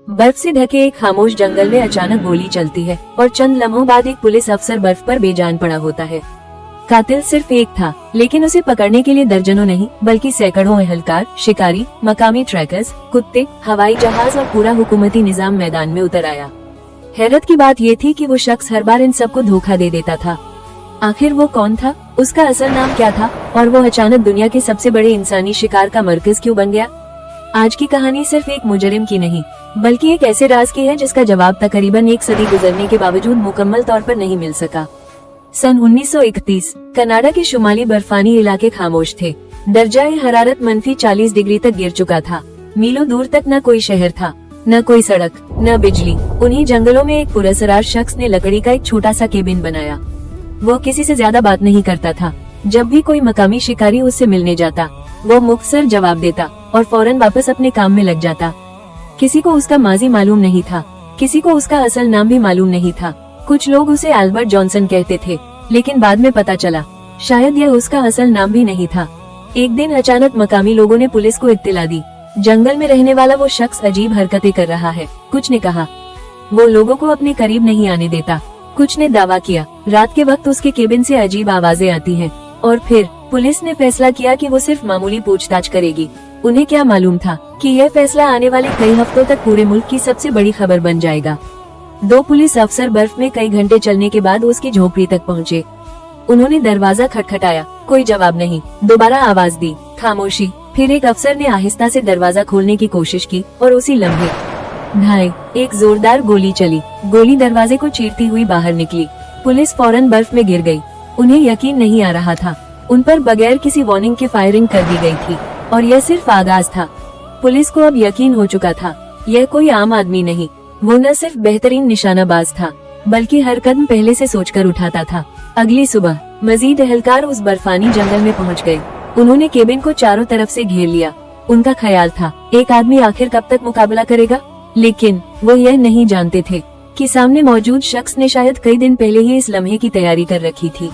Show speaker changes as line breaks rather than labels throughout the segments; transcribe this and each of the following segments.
बर्फ से ढके एक खामोश जंगल में अचानक गोली चलती है और चंद लम्हों बाद एक पुलिस अफसर बर्फ पर बेजान पड़ा होता है। कातिल सिर्फ एक था, लेकिन उसे पकड़ने के लिए दर्जनों नहीं बल्कि सैकड़ों एहलकार, शिकारी, मकामी ट्रैकर्स, कुत्ते, हवाई जहाज और पूरा हुकूमती निजाम मैदान में उतर आया। हैरत की बात ये थी कि वो शख्स हर बार इन सबको धोखा दे देता था। आखिर वो कौन था, उसका असल नाम क्या था और वो अचानक दुनिया के सबसे बड़े इंसानी शिकार का मरकज क्यों बन गया? आज की कहानी सिर्फ एक मुजरिम की नहीं बल्कि एक ऐसे राज की है जिसका जवाब तकरीबन एक सदी गुजरने के बावजूद मुकम्मल तौर पर नहीं मिल सका। सन 1931 कनाडा के शुमाली बर्फानी इलाके खामोश थे। दर्जाए हरारत -40 डिग्री तक गिर चुका था। मीलों दूर तक न कोई शहर था, न कोई सड़क, न बिजली। उन्हीं जंगलों में एक पुरस्कार शख्स ने लकड़ी का एक छोटा सा केबिन बनाया। वो किसी से ज्यादा बात नहीं करता था। जब भी कोई मकामी शिकारी उससे मिलने जाता, वो मुख्तसर जवाब देता और फौरन वापस अपने काम में लग जाता। किसी को उसका माजी मालूम नहीं था, किसी को उसका असल नाम भी मालूम नहीं था। कुछ लोग उसे अल्बर्ट जॉनसन कहते थे, लेकिन बाद में पता चला शायद यह उसका असल नाम भी नहीं था। एक दिन अचानक मकामी लोगों ने पुलिस को इत्तिला दी, जंगल में रहने वाला वो शख्स अजीब हरकतें कर रहा है। कुछ ने कहा वो लोगों को अपने करीब नहीं आने देता। कुछ ने दावा किया रात के वक्त उसके केबिन से अजीब आवाजें आती हैं। और फिर पुलिस ने फैसला किया कि वो सिर्फ मामूली पूछताछ करेगी। उन्हें क्या मालूम था कि यह फैसला आने वाले कई हफ्तों तक पूरे मुल्क की सबसे बड़ी खबर बन जाएगा। 2 पुलिस अफसर बर्फ में कई घंटे चलने के बाद उसकी झोपड़ी तक पहुँचे। उन्होंने दरवाजा खटखटाया, कोई जवाब नहीं। दोबारा आवाज दी, खामोशी। फिर एक अफसर ने आहिस्ता से दरवाजा खोलने की कोशिश की और उसी लम्हे ढाई एक जोरदार गोली चली। गोली दरवाजे को चीरती हुई बाहर निकली। पुलिस फौरन बर्फ में गिर गई। उन्हें यकीन नहीं आ रहा था, उन पर बगैर किसी वार्निंग के फायरिंग कर दी गई थी और यह सिर्फ आगाज था। पुलिस को अब यकीन हो चुका था, यह कोई आम आदमी नहीं, वो न सिर्फ बेहतरीन निशानाबाज था बल्कि हर कदम पहले से सोचकर उठाता था। अगली सुबह मजीद एहलकार उस बर्फानी जंगल में पहुंच गए। उन्होंने केबिन को चारों तरफ से घेर लिया। उनका ख्याल था एक आदमी आखिर कब तक मुकाबला करेगा, लेकिन वो यह नहीं जानते थे कि सामने मौजूद शख्स ने शायद कई दिन पहले ही इस लम्हे की तैयारी कर रखी थी।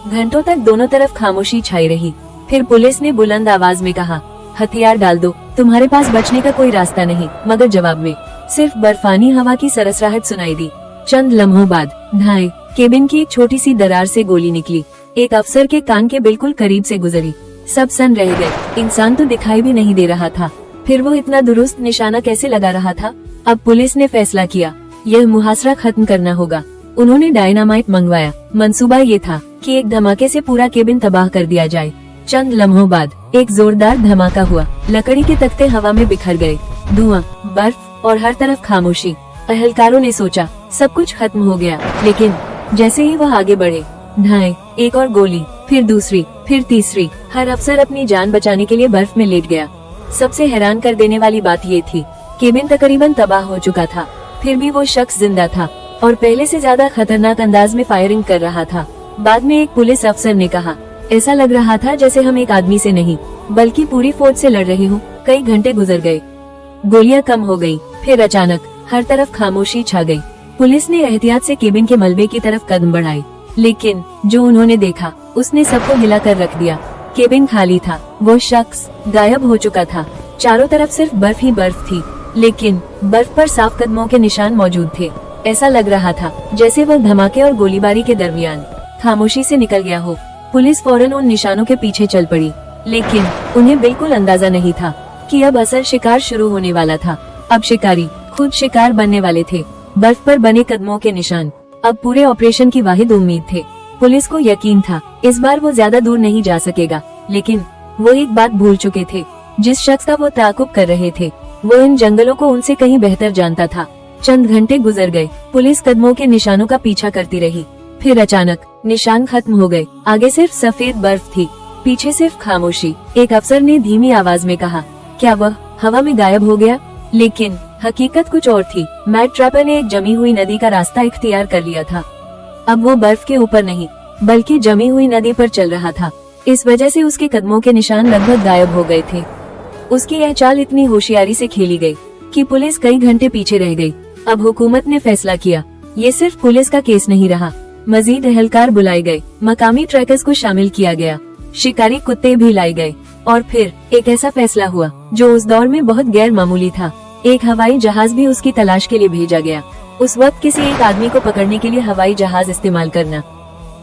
घंटों तक दोनों तरफ खामोशी छाई रही। फिर पुलिस ने बुलंद आवाज में कहा, हथियार डाल दो, तुम्हारे पास बचने का कोई रास्ता नहीं। मगर जवाब में सिर्फ बर्फानी हवा की सरसराहट सुनाई दी। चंद लम्हों बाद ढाई केबिन की एक छोटी सी दरार से गोली निकली। एक अफसर के कान के बिल्कुल करीब से गुजरी। सब सन रह गए। इंसान तो दिखाई भी नहीं दे रहा था, फिर वो इतना दुरुस्त निशाना कैसे लगा रहा था? अब पुलिस ने फैसला किया, यह मुहासरा खत्म करना होगा। उन्होंने डायनामाइट मंगवाया। मंसूबा ये था कि एक धमाके से पूरा केबिन तबाह कर दिया जाए। चंद लम्हों बाद एक जोरदार धमाका हुआ। लकड़ी के तख्ते हवा में बिखर गए। धुआं, बर्फ और हर तरफ खामोशी। एहलकारों ने सोचा सब कुछ खत्म हो गया, लेकिन जैसे ही वह आगे बढ़े, ढाई एक और गोली, फिर दूसरी, फिर तीसरी। हर अफसर अपनी जान बचाने के लिए बर्फ में लेट गया। सबसे हैरान कर देने वाली बात ये थी, केबिन तकरीबन तबाह हो चुका था, फिर भी वो शख्स जिंदा था और पहले से ज्यादा खतरनाक अंदाज में फायरिंग कर रहा था। बाद में एक पुलिस अफसर ने कहा, ऐसा लग रहा था जैसे हम एक आदमी से नहीं बल्कि पूरी फौज से लड़ रहे हों। कई घंटे गुजर गए, गोलियां कम हो गयी। फिर अचानक हर तरफ खामोशी छा गई। पुलिस ने एहतियात से केबिन के मलबे की तरफ कदम बढ़ाए, लेकिन जो उन्होंने देखा उसने सबको हिलाकर रख दिया। केबिन खाली था, वो शख्स गायब हो चुका था। चारों तरफ सिर्फ बर्फ ही बर्फ थी, लेकिन बर्फ पर साफ कदमों के निशान मौजूद थे। ऐसा लग रहा था जैसे वह धमाके और गोलीबारी के दरमियान खामोशी से निकल गया हो। पुलिस फौरन उन निशानों के पीछे चल पड़ी, लेकिन उन्हें बिल्कुल अंदाजा नहीं था कि अब असल शिकार शुरू होने वाला था। अब शिकारी खुद शिकार बनने वाले थे। बर्फ पर बने कदमों के निशान अब पूरे ऑपरेशन की वाहिद उम्मीद थे। पुलिस को यकीन था इस बार वो ज्यादा दूर नहीं जा सकेगा, लेकिन वो एक बात भूल चुके थे, जिस शख्स का वो ताकुब कर रहे थे वो इन जंगलों को उनसे कहीं बेहतर जानता था। चंद घंटे गुजर गए। पुलिस कदमों के निशानों का पीछा करती रही। फिर अचानक निशान खत्म हो गए। आगे सिर्फ सफेद बर्फ थी, पीछे सिर्फ खामोशी। एक अफसर ने धीमी आवाज में कहा, क्या वह हवा में गायब हो गया? लेकिन हकीकत कुछ और थी। मैट ट्रैपर ने एक जमी हुई नदी का रास्ता इख्तियार कर लिया था। अब वो बर्फ के ऊपर नहीं बल्कि जमी हुई नदी पर चल रहा था। इस वजह से उसके कदमों के निशान लगभग गायब हो गए थे। उसकी यह चाल इतनी होशियारी से खेली गई कि पुलिस कई घंटे पीछे रह गई। अब हुकूमत ने फैसला किया, ये सिर्फ पुलिस का केस नहीं रहा। मजीद एहलकार बुलाए गए, मकामी ट्रैकर्स को शामिल किया गया, शिकारी कुत्ते भी लाए गए और फिर एक ऐसा फैसला हुआ जो उस दौर में बहुत गैर मामूली था। एक हवाई जहाज भी उसकी तलाश के लिए भेजा गया। उस वक्त किसी एक आदमी को पकड़ने के लिए हवाई जहाज इस्तेमाल करना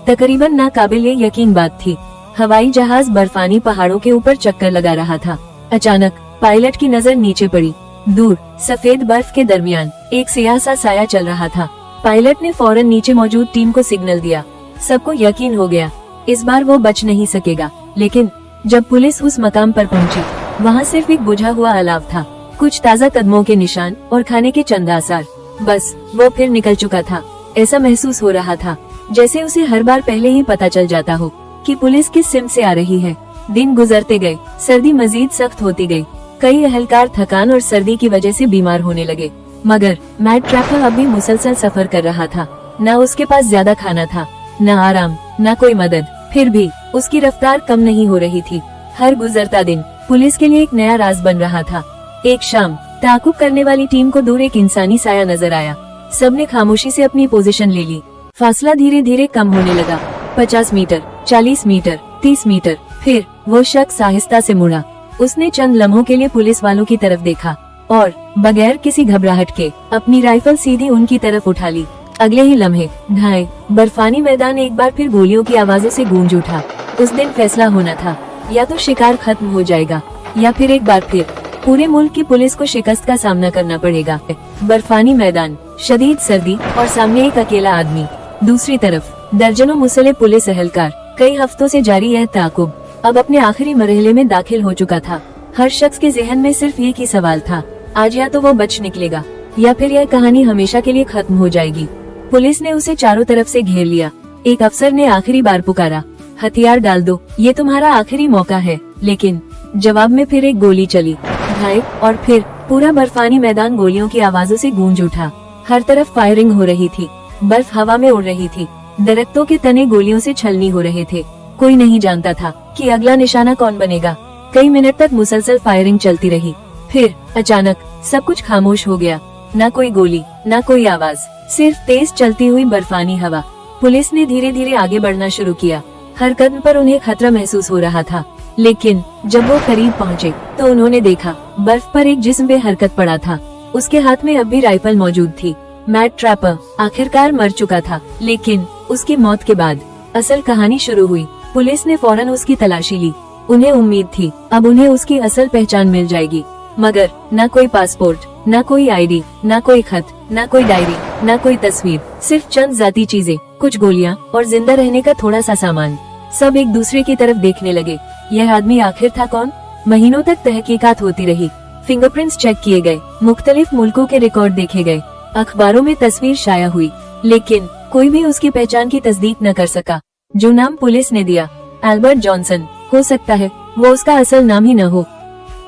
तकरीबन नाकाबिले यकीन बात थी। हवाई जहाज बर्फानी पहाड़ों के ऊपर चक्कर लगा रहा था। अचानक पायलट की नजर नीचे पड़ी। दूर सफेद बर्फ के दरमियान एक सियाह सा साया चल रहा था। पायलट ने फौरन नीचे मौजूद टीम को सिग्नल दिया। सबको यकीन हो गया इस बार वो बच नहीं सकेगा। लेकिन जब पुलिस उस मकाम पर पहुंची, वहाँ सिर्फ एक बुझा हुआ अलाव था, कुछ ताज़ा कदमों के निशान और खाने के चंद आसार। बस वो फिर निकल चुका था। ऐसा महसूस हो रहा था जैसे उसे हर बार पहले ही पता चल जाता हो कि पुलिस किस सिम से आ रही है। दिन गुजरते गए, सर्दी मजीद सख्त होती गई। कई अहलकार थकान और सर्दी की वजह से बीमार होने लगे। मगर मैट ट्रैपर अब भी मुसलसल सफर कर रहा था। न उसके पास ज्यादा खाना था, न आराम, न कोई मदद। फिर भी उसकी रफ्तार कम नहीं हो रही थी। हर गुजरता दिन पुलिस के लिए एक नया राज बन रहा था। एक शाम ताकुब करने वाली टीम को दूर एक इंसानी साया नजर आया। सबने खामोशी से अपनी पोजीशन ले ली। फासला धीरे धीरे कम होने लगा। 50 मीटर, 40 मीटर, 30 मीटर। फिर वो शख्स आहिस्ता से मुड़ा। उसने चंद लम्हों के लिए पुलिस वालों की तरफ देखा और बगैर किसी घबराहट के अपनी राइफल सीधी उनकी तरफ उठा ली। अगले ही लम्हे ढाई बर्फानी मैदान एक बार फिर गोलियों की आवाजों से गूंज उठा। उस दिन फैसला होना था, या तो शिकार खत्म हो जाएगा या फिर एक बार फिर पूरे मुल्क की पुलिस को शिकस्त का सामना करना पड़ेगा। बर्फानी मैदान, शदीद सर्दी और सामने एक अकेला आदमी। दूसरी तरफ दर्जनों मुसल्लह पुलिस एहलकार। कई हफ्तों से जारी यह ताकुब अब अपने आखिरी मरहले में दाखिल हो चुका था। हर शख्स के जहन में सिर्फ एक ही सवाल था, आज या तो वो बच निकलेगा या फिर यह कहानी हमेशा के लिए खत्म हो जाएगी। पुलिस ने उसे चारों तरफ से घेर लिया। एक अफसर ने आखिरी बार पुकारा, हथियार डाल दो, ये तुम्हारा आखिरी मौका है। लेकिन जवाब में फिर एक गोली चली। ढाई और फिर पूरा बर्फानी मैदान गोलियों की आवाजों से गूंज उठा। हर तरफ फायरिंग हो रही थी। बर्फ हवा में उड़ रही थी। दरख्तों के तने गोलियों से छलनी हो रहे थे। कोई नहीं जानता था कि अगला निशाना कौन बनेगा। कई मिनट तक मुसलसल फायरिंग चलती रही। फिर अचानक सब कुछ खामोश हो गया। न कोई गोली, न कोई आवाज, सिर्फ तेज चलती हुई बर्फानी हवा। पुलिस ने धीरे धीरे आगे बढ़ना शुरू किया। हर कदम पर उन्हें खतरा महसूस हो रहा था। लेकिन जब वो करीब पहुँचे तो उन्होंने देखा बर्फ पर एक जिस्म बेहरकत पड़ा था। उसके हाथ में अब भी राइफल मौजूद थी। मैट ट्रैपर आखिरकार मर चुका था। लेकिन उसकी मौत के बाद असल कहानी शुरू हुई। पुलिस ने फौरन उसकी तलाशी ली। उन्हें उम्मीद थी अब उन्हें उसकी असल पहचान मिल जाएगी। मगर न कोई पासपोर्ट, न कोई आईडी, न कोई खत, न कोई डायरी, न कोई तस्वीर, सिर्फ चंद जाती चीजें, कुछ गोलियां और जिंदा रहने का थोड़ा सा सामान। सब एक दूसरे की तरफ देखने लगे। यह आदमी आखिर था कौन? महीनों तक तहकीकात होती रही। फिंगरप्रिंट्स चेक किए गए, मुख्तलिफ मुल्कों के रिकॉर्ड देखे गए, अखबारों में तस्वीर शाया हुई, लेकिन कोई भी उसकी पहचान की तस्दीक न कर सका। जो नाम पुलिस ने दिया, एल्बर्ट जॉनसन, हो सकता है वो उसका असल नाम ही न हो।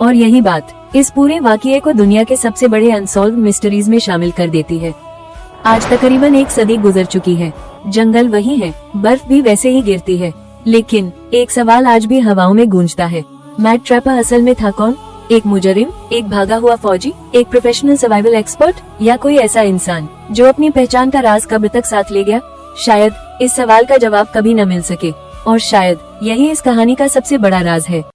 और यही बात इस पूरे वाकये को दुनिया के सबसे बड़े अनसॉल्व्ड मिस्ट्रीज में शामिल कर देती है। आज तकरीबन एक सदी गुजर चुकी है। जंगल वही है, बर्फ भी वैसे ही गिरती है, लेकिन एक सवाल आज भी हवाओं में गूंजता है। मैट ट्रैपर असल में था कौन? एक मुजरिम, एक भागा हुआ फौजी, एक प्रोफेशनल सर्वाइवल एक्सपर्ट, या कोई ऐसा इंसान जो अपनी पहचान का राज कब्र तक साथ ले गया? शायद इस सवाल का जवाब कभी न मिल सके, और शायद यही इस कहानी का सबसे बड़ा राज है।